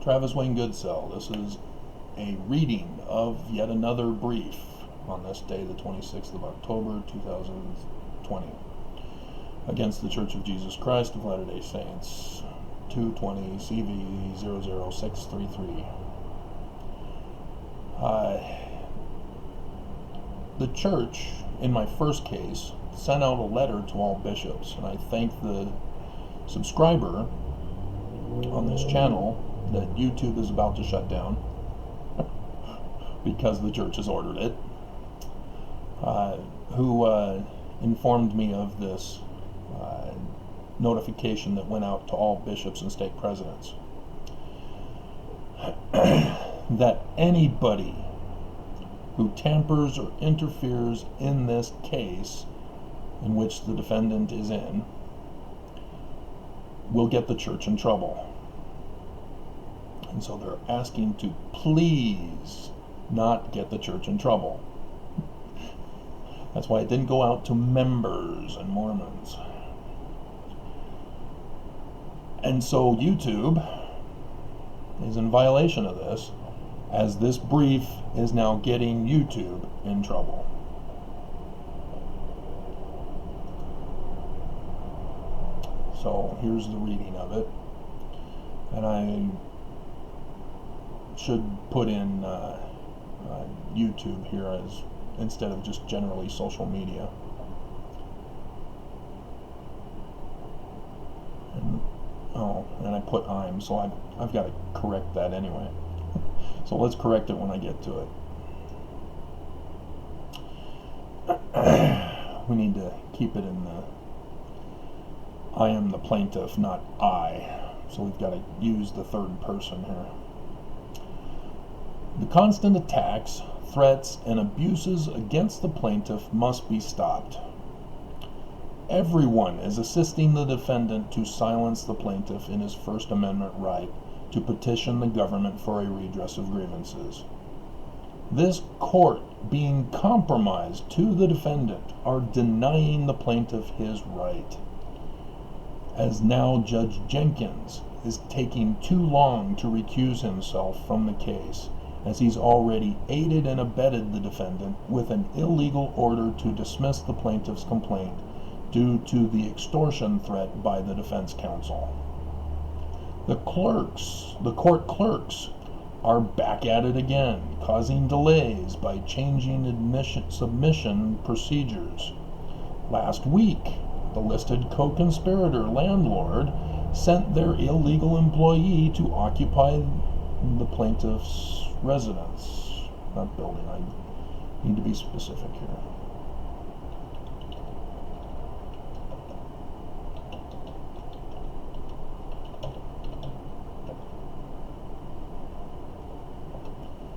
Travis Wayne Goodsell. This is a reading of yet another brief on this day, the 26th of October, 2020, against the Church of Jesus Christ of Latter-day Saints, 220 CV 00633. The church, in my first case, sent out a letter to all bishops, and I thank the subscriber on this channel that YouTube is about to shut down because the church has ordered it, who informed me of this notification that went out to all bishops and stake presidents that anybody who tampers or interferes in this case in which the defendant is in will get the church in trouble. And so they're asking to please not get the church in trouble. That's why it didn't go out to members and Mormons. And so YouTube is in violation of this, as this brief is now getting YouTube in trouble. So here's the reading of it, and I should put in YouTube here as instead of just generally social media. And I put I'm, so I've got to correct that anyway. So let's correct it when I get to it. We need to keep it in the I am the plaintiff, not I. So we've got to use the third person here. The constant attacks, threats, and abuses against the plaintiff must be stopped. Everyone is assisting the defendant to silence the plaintiff in his First Amendment right to petition the government for a redress of grievances. This court, being compromised to the defendant, are denying the plaintiff his right, as now Judge Jenkins is taking too long to recuse himself from the case, as he's already aided and abetted the defendant with an illegal order to dismiss the plaintiff's complaint due to the extortion threat by the defense counsel. The court clerks are back at it again, causing delays by changing submission procedures. Last week, the listed co-conspirator landlord sent their illegal employee to occupy the plaintiff's residence, not building. I need to be specific here.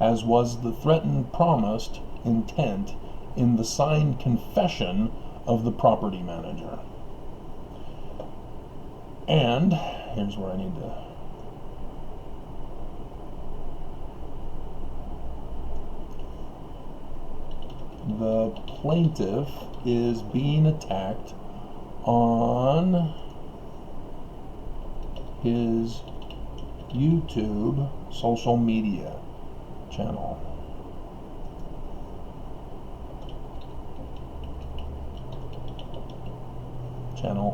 As was the threatened promised intent in the signed confession of the property manager. And here's where I need to the plaintiff is being attacked on his YouTube social media channel.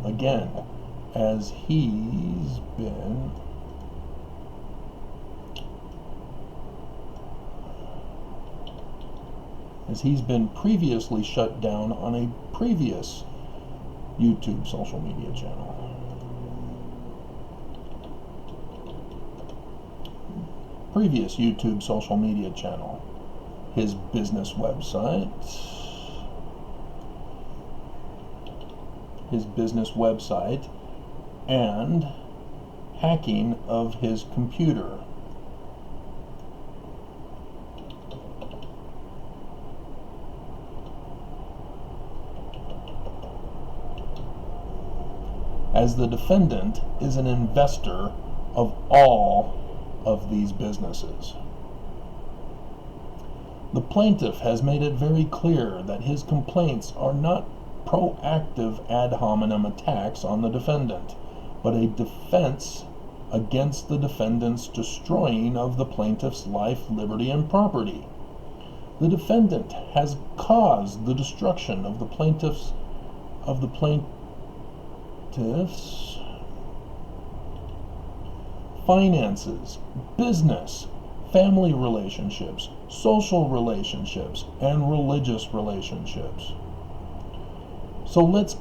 Again, as he's been previously shut down on a previous YouTube social media channel. Previous YouTube social media channel, his business website, and hacking of his computer. As the defendant is an investor of all of these businesses. The plaintiff has made it very clear that his complaints are not proactive ad hominem attacks on the defendant, but a defense against the defendant's destroying of the plaintiff's life, liberty, and property. The defendant has caused the destruction of the plaintiff's finances, business, family relationships, social relationships, and religious relationships. So let's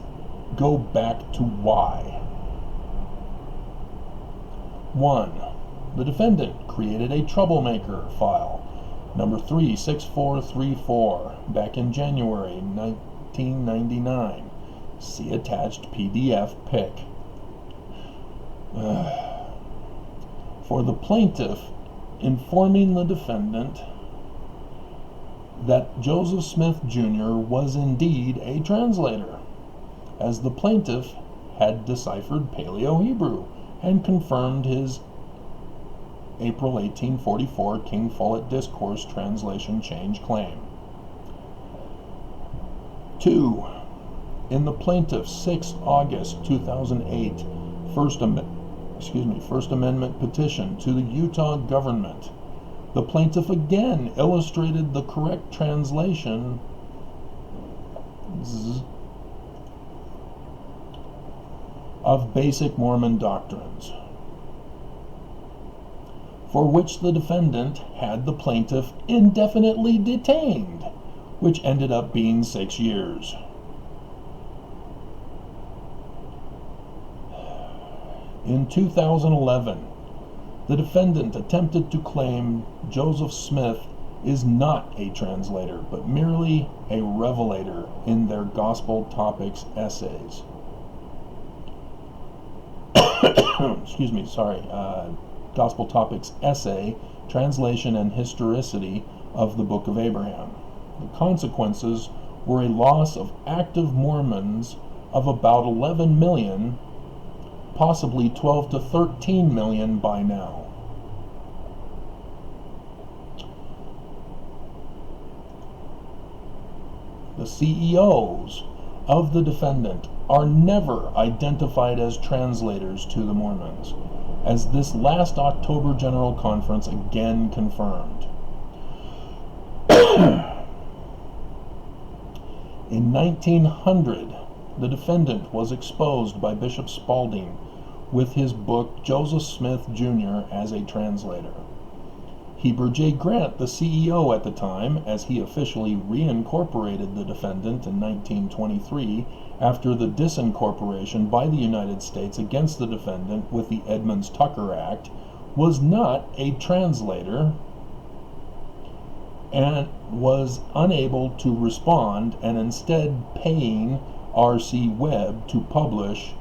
go back to why. 1. The defendant created a troublemaker file, number 36434, back in January 1999. See attached PDF pic. For the plaintiff, informing the defendant that Joseph Smith Jr. was indeed a translator, as the plaintiff had deciphered Paleo-Hebrew and confirmed his April 1844 King Follett Discourse translation change claim. 2. In the plaintiff's 6 August 2008 First Amendment petition to the Utah government, the plaintiff again illustrated the correct translation of basic Mormon doctrines, for which the defendant had the plaintiff indefinitely detained, which ended up being 6 years. In 2011, the defendant attempted to claim Joseph Smith is not a translator, but merely a revelator in their Gospel Topics essays. Gospel Topics essay, Translation and Historicity of the Book of Abraham. The consequences were a loss of active Mormons of about 11 million, possibly 12 to 13 million by now. The CEOs of the defendant are never identified as translators to the Mormons, as this last October General Conference again confirmed. In 1900, the defendant was exposed by Bishop Spalding with his book Joseph Smith Jr. as a translator. Heber J. Grant, the CEO at the time, as he officially reincorporated the defendant in 1923 after the disincorporation by the United States against the defendant with the Edmunds-Tucker Act, was not a translator and was unable to respond, and instead paying R.C. Webb to publish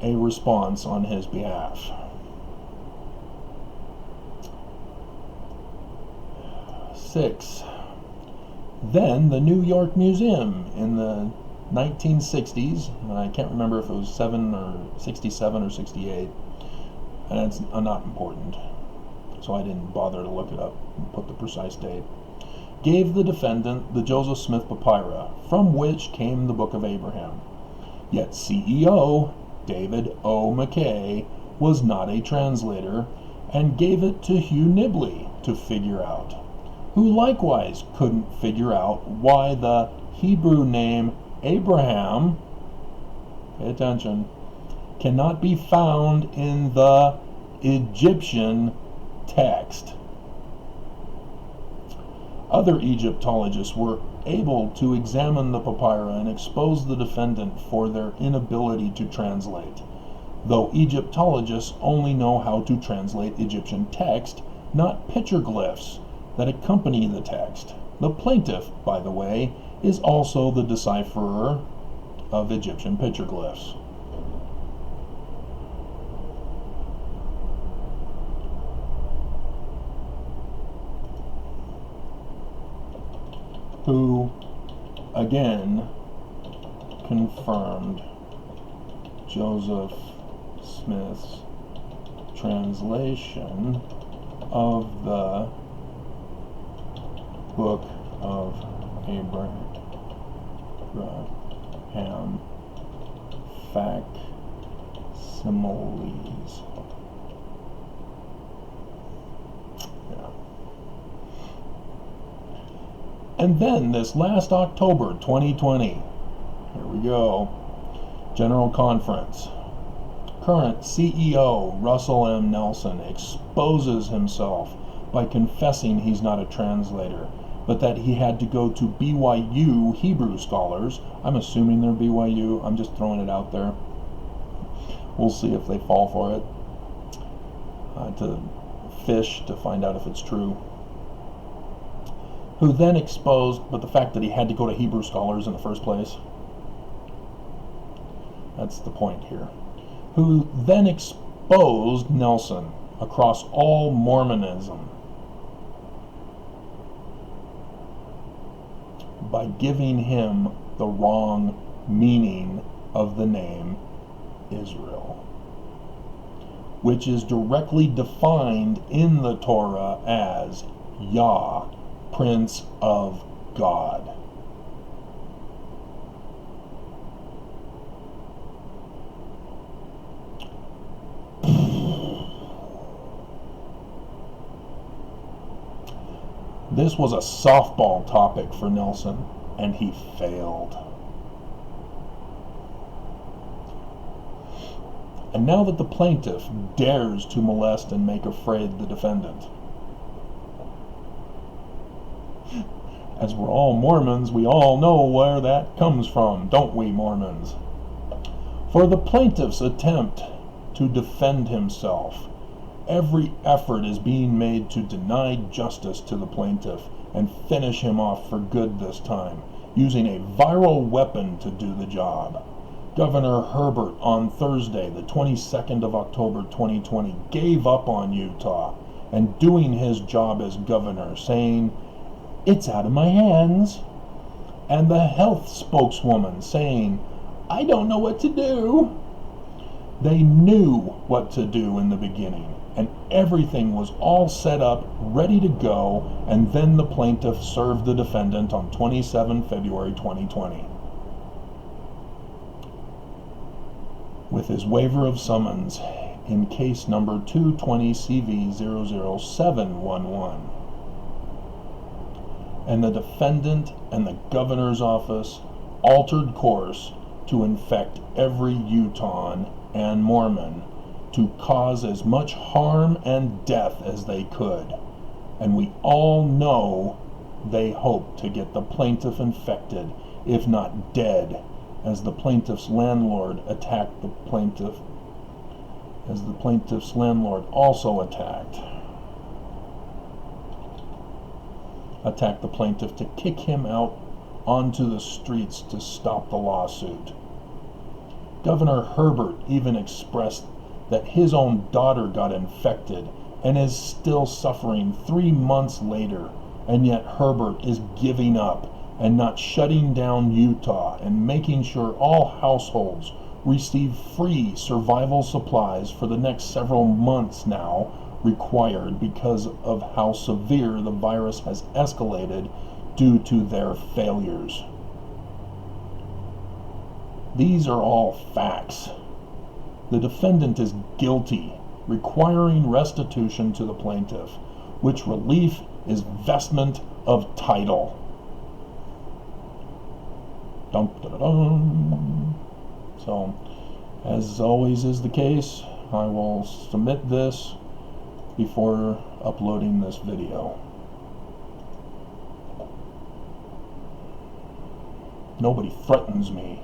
a response on his behalf. 6. Then the New York Museum in the 1960s, I can't remember if it was 67 or 68, and it's not important, so I didn't bother to look it up and put the precise date, gave the defendant the Joseph Smith Papyra, from which came the Book of Abraham. Yet CEO David O. McKay was not a translator and gave it to Hugh Nibley to figure out, who likewise couldn't figure out why the Hebrew name Abraham, pay attention, cannot be found in the Egyptian text. Other Egyptologists were able to examine the papyri and expose the defendant for their inability to translate, though Egyptologists only know how to translate Egyptian text, not petroglyphs that accompany the text. The plaintiff, by the way, is also the decipherer of Egyptian petroglyphs. Who again confirmed Joseph Smith's translation of the Book of Abraham facsimiles. And then this last October 2020, here we go, General Conference. Current CEO Russell M. Nelson exposes himself by confessing he's not a translator, but that he had to go to BYU Hebrew scholars. I'm assuming they're BYU. I'm just throwing it out there. We'll see if they fall for it. To fish to find out if it's true. Who then exposed, but the fact that he had to go to Hebrew scholars in the first place. That's the point here. Who then exposed Nelson across all Mormonism by giving him the wrong meaning of the name Israel, which is directly defined in the Torah as Yah, Prince of God. This was a softball topic for Nelson, and he failed. And now that the plaintiff dares to molest and make afraid the defendant. As we're all Mormons, we all know where that comes from, don't we, Mormons? For the plaintiff's attempt to defend himself, every effort is being made to deny justice to the plaintiff and finish him off for good this time, using a viral weapon to do the job. Governor Herbert on Thursday, the 22nd of October 2020, gave up on Utah and doing his job as governor, saying, "It's out of my hands." And the health spokeswoman saying, "I don't know what to do." They knew what to do in the beginning, and everything was all set up, ready to go, and then the plaintiff served the defendant on 27 February 2020. With his waiver of summons in case number 220 CV 00711. And the defendant and the governor's office altered course to infect every Utahn and Mormon to cause as much harm and death as they could. And we all know they hoped to get the plaintiff infected, if not dead, as the plaintiff's landlord attacked the plaintiff, as the plaintiff's landlord also attacked the plaintiff to kick him out onto the streets to stop the lawsuit. Governor Herbert even expressed that his own daughter got infected and is still suffering 3 months later, and yet Herbert is giving up and not shutting down Utah and making sure all households receive free survival supplies for the next several months now required because of how severe the virus has escalated due to their failures. These are all facts. The defendant is guilty, requiring restitution to the plaintiff, which relief is vestment of title. Dum, da, da, dum. So, as always is the case, I will submit this before uploading this video. Nobody threatens me.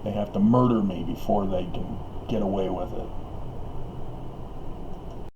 They have to murder me before they can get away with it.